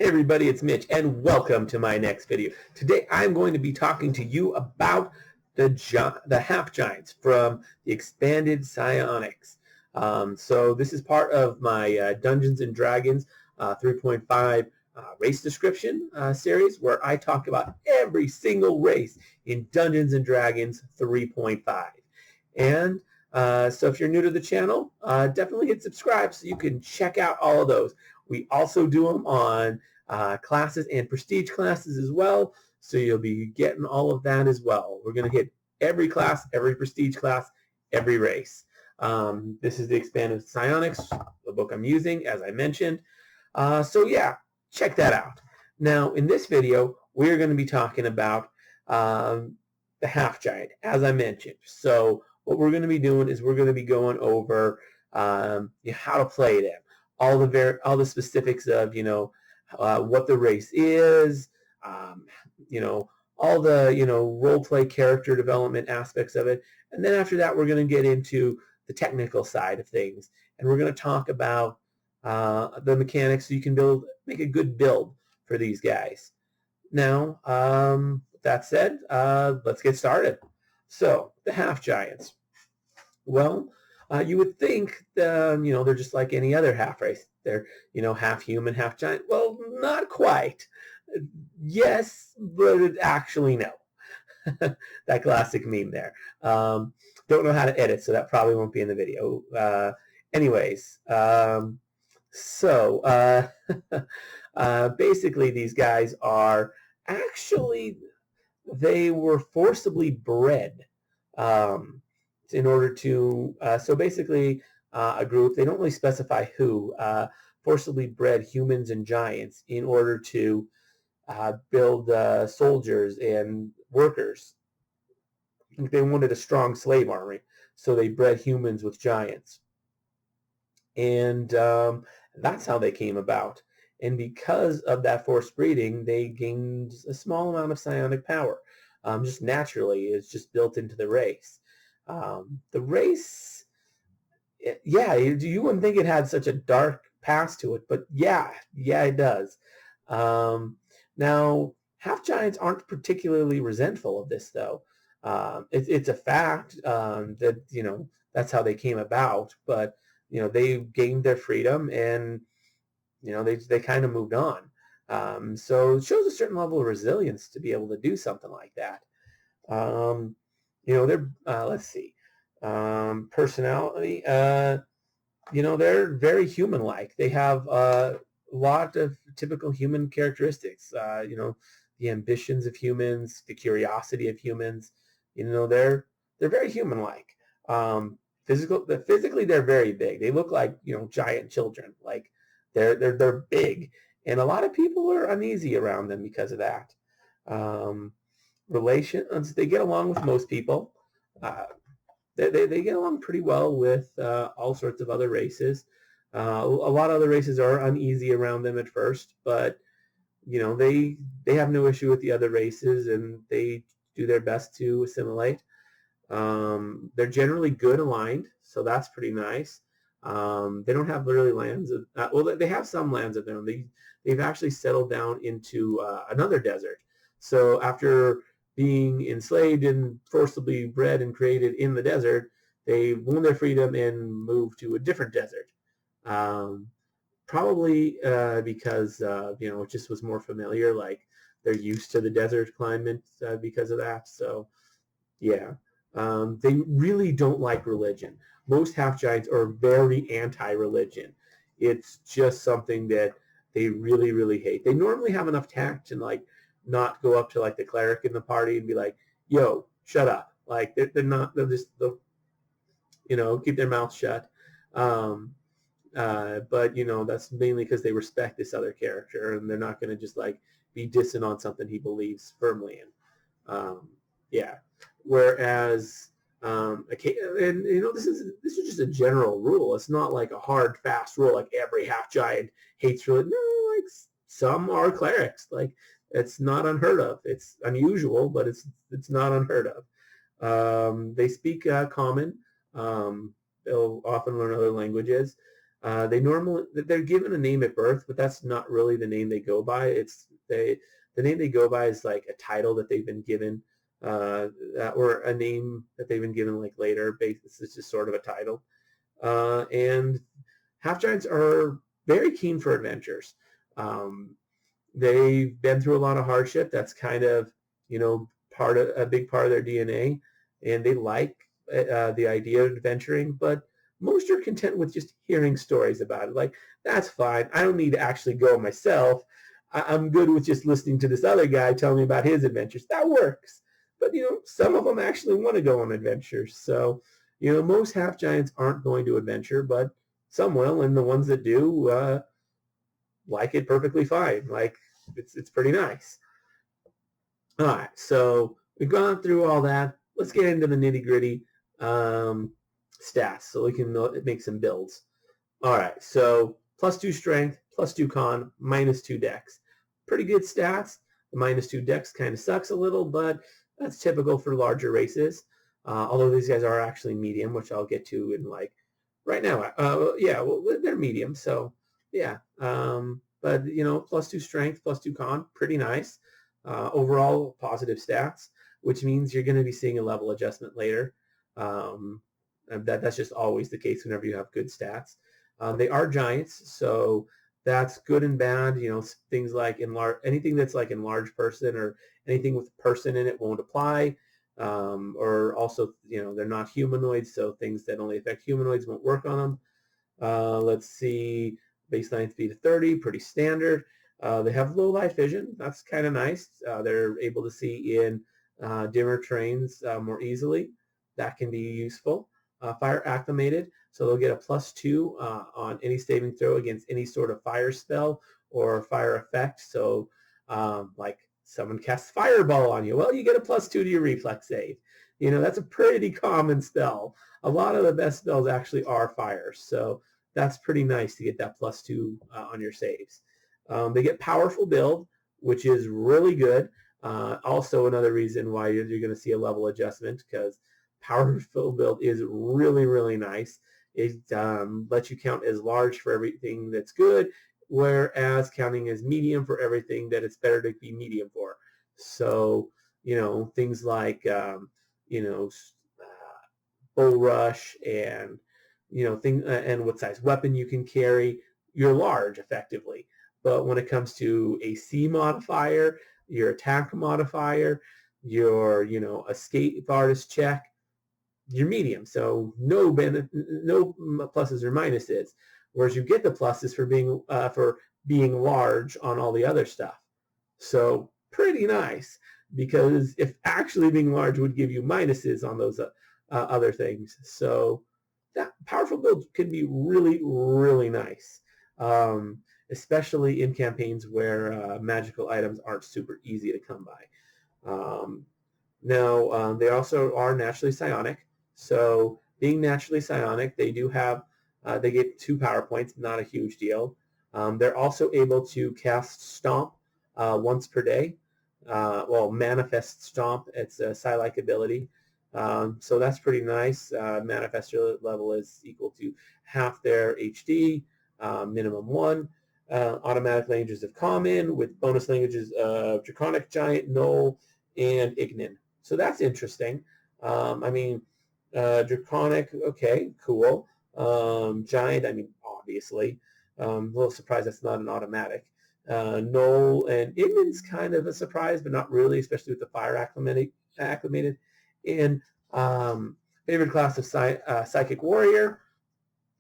Hey everybody, it's Mitch and welcome to my next video. Today I'm going to be talking to you about the half giants from the Expanded Psionics. So this is part of my Dungeons and Dragons 3.5 race description series where I talk about every single race in Dungeons and Dragons 3.5. And so if you're new to the channel, definitely hit subscribe so you can check out all of those. We also do them on classes and prestige classes as well, so you'll be getting all of that as well. We're going to hit every class, every prestige class, every race. This is the Expanded Psionics, the book I'm using, as I mentioned. So yeah, check that out. Now, in this video, we're going to be talking about the half giant, as I mentioned. So what we're going to be doing is we're going to be going over how to play them, all the specifics of what the race is, all the role play character development aspects of it, and then after that we're going to get into the technical side of things, and we're going to talk about the mechanics so you can make a good build for these guys. Now, with that said, let's get started. So the half giants. Well, you would think they're just like any other half race. They're half human, half giant. Well, not quite. Yes, but actually no. That classic meme there. Don't know how to edit, so that probably won't be in the video. Anyways, so basically these guys are actually, they were forcibly bred in order to, so basically a group, they don't really specify who, forcibly bred humans and giants in order to build soldiers and workers. They wanted a strong slave army, so they bred humans with giants. And that's how they came about. And because of that forced breeding, they gained a small amount of psionic power. Just naturally, it's just built into the race. The race, yeah, you wouldn't think it had such a dark past to it, but yeah, it does. Now, half giants aren't particularly resentful of this, though. It's a fact that that's how they came about, but they gained their freedom and they kind of moved on. So it shows a certain level of resilience to be able to do something like that. They're let's see, personality. They're very human-like. They have a lot of typical human characteristics. The ambitions of humans, the curiosity of humans. They're very human-like. Physically, they're very big. They look like giant children. Like they're big, and a lot of people are uneasy around them because of that. Relations, they get along with most people. They get along pretty well with all sorts of other races. A lot of other races are uneasy around them at first, but they have no issue with the other races, and they do their best to assimilate. They're generally good aligned, so that's pretty nice. They don't have really lands. Well, they have some lands of their own. They've actually settled down into another desert. So after being enslaved and forcibly bred and created in the desert, they won their freedom and moved to a different desert. Probably because it just was more familiar. Like they're used to the desert climate because of that. So yeah, they really don't like religion. Most half giants are very anti-religion. It's just something that they really, really hate. They normally have enough tact to not go up to the cleric in the party and be like, yo, shut up. Like they'll keep their mouth shut. But that's mainly because they respect this other character, and they're not going to just be dissing on something he believes firmly in. Yeah. Whereas, and this is just a general rule. It's not like a hard, fast rule. Like every half giant hates religion. No, some are clerics. It's not unheard of. It's unusual, but it's not unheard of. They speak common. They'll often learn other languages. They're given a name at birth, but that's not really the name they go by. The name they go by is like a title that they've been given, or a name that they've been given like later. It's just sort of a title. And half giants are very keen for adventures. They've been through a lot of hardship. That's kind of, a big part of their DNA, and they like the idea of adventuring, but most are content with just hearing stories about it. Like, that's fine. I don't need to actually go myself. I'm good with just listening to this other guy tell me about his adventures. That works. But, some of them actually want to go on adventures. So, most half giants aren't going to adventure, but some will, and the ones that do like it perfectly fine. Like, it's pretty nice. All right, so we've gone through all that. Let's get into the nitty-gritty stats so we can make some builds. All right, so +2 strength, +2 con, -2 dex. Pretty good stats. The -2 dex kind of sucks a little, but that's typical for larger races. Although these guys are actually medium, which I'll get to in like right now. Yeah, well, they're medium, so yeah. But +2 strength, +2 con, pretty nice. Overall positive stats, which means you're going to be seeing a level adjustment later. That's just always the case whenever you have good stats. They are giants, so that's good and bad. Things like anything that's like enlarged person or anything with person in it won't apply. Or also, they're not humanoids, so things that only affect humanoids won't work on them. Let's see, baseline speed of 30, pretty standard. They have low light vision. That's kind of nice. They're able to see in dimmer terrains more easily. That can be useful. Fire acclimated, so they'll get a +2 on any saving throw against any sort of fire spell or fire effect. So like someone casts fireball on you, well, you get a +2 to your reflex save. That's a pretty common spell. A lot of the best spells actually are fire, so that's pretty nice to get that +2 on your saves. They get powerful build, which is really good. Also another reason why you're going to see a level adjustment, because powerful build is really, really nice. It lets you count as large for everything that's good, whereas counting as medium for everything that it's better to be medium for. So, things like, bull rush and, and what size weapon you can carry, you're large effectively. But when it comes to a C modifier, your attack modifier, your, escape artist check, you're medium. So no pluses or minuses. Whereas you get the pluses for being large on all the other stuff. So pretty nice, because if actually being large would give you minuses on those other things. So that powerful build can be really, really nice. Especially in campaigns where magical items aren't super easy to come by. Now, they also are naturally psionic. So being naturally psionic, they do have, they get 2 power points, not a huge deal. They're also able to cast Stomp once per day. Manifest Stomp, it's a psi-like ability. So that's pretty nice. Manifestor level is equal to half their HD, minimum 1. Automatic languages of Common with bonus languages of Draconic, Giant, Null, and Ignan. So that's interesting. Draconic, okay, cool. Giant, obviously. A little surprised that's not an automatic. Null and Ignan's kind of a surprise, but not really, especially with the fire acclimated. And favorite class of Psychic Warrior.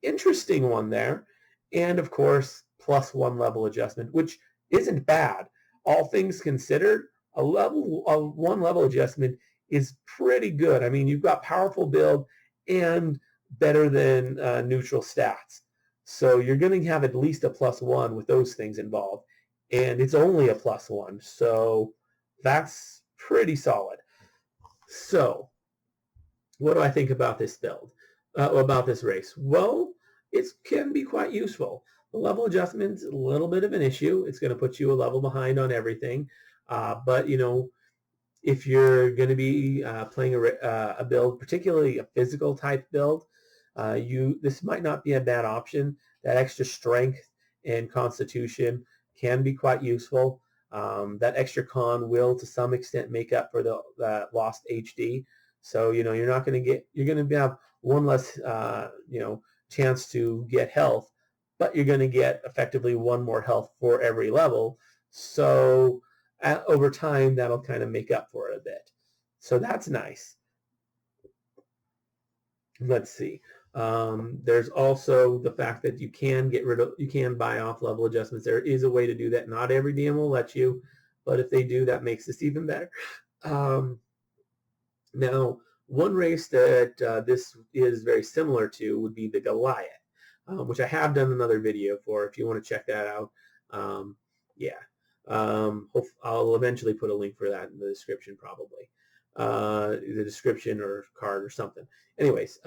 Interesting one there. And, of course, +1 level adjustment, which isn't bad. All things considered, a 1 level adjustment is pretty good. I mean, you've got powerful build and better than neutral stats. So you're going to have at least a +1 with those things involved. And it's only a +1. So that's pretty solid. So what do I think about this build, about this race? Well, it can be quite useful. The level adjustment's a little bit of an issue. It's going to put you a level behind on everything. But, if you're going to be playing a build, particularly a physical type build, this might not be a bad option that extra strength and constitution can be quite useful. That extra con will to some extent make up for the lost HD. So, you know, you're going to have one less, chance to get health, but you're going to get effectively one more health for every level. So over time, that'll kind of make up for it a bit. So that's nice. Let's see. There's also the fact that you can buy off level adjustments. There is a way to do that. Not every DM will let you, but if they do, that makes this even better. Now, one race that this is very similar to would be the Goliath, which I have done another video for if you want to check that out. I'll eventually put a link for that in the description, probably. The description or card or something. Anyways,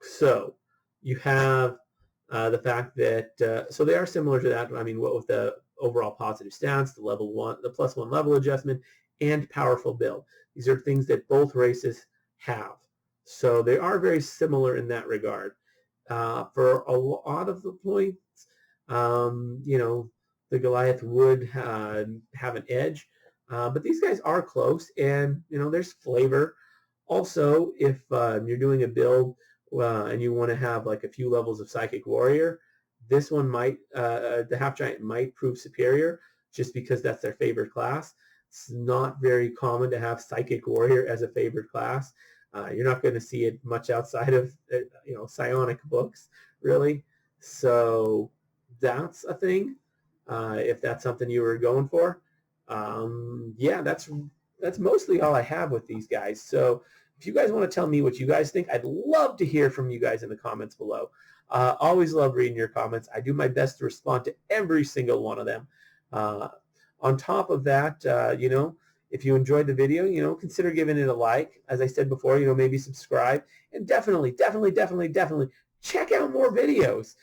so you have the fact that so they are similar to that. I mean, what with the overall positive stats, the +1 level adjustment, and powerful build. These are things that both races have. So they are very similar in that regard. For a lot of the points, the Goliath would have an edge. But these guys are close, and there's flavor. Also, if you're doing a build and you want to have like a few levels of Psychic Warrior, this one might, the Half Giant might prove superior just because that's their favorite class. It's not very common to have Psychic Warrior as a favorite class. You're not going to see it much outside of psionic books, really. So that's a thing. If that's something you were going for. Yeah, that's mostly all I have with these guys. So if you guys want to tell me what you guys think, I'd love to hear from you guys in the comments below. Always love reading your comments. I do my best to respond to every single one of them. On top of that, if you enjoyed the video, consider giving it a like. As I said before, maybe subscribe, and definitely check out more videos.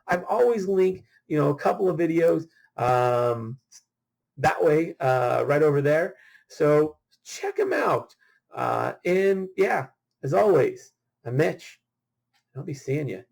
I've always linked, a couple of videos that way, right over there. So check them out. And yeah, as always, I'm Mitch. I'll be seeing you.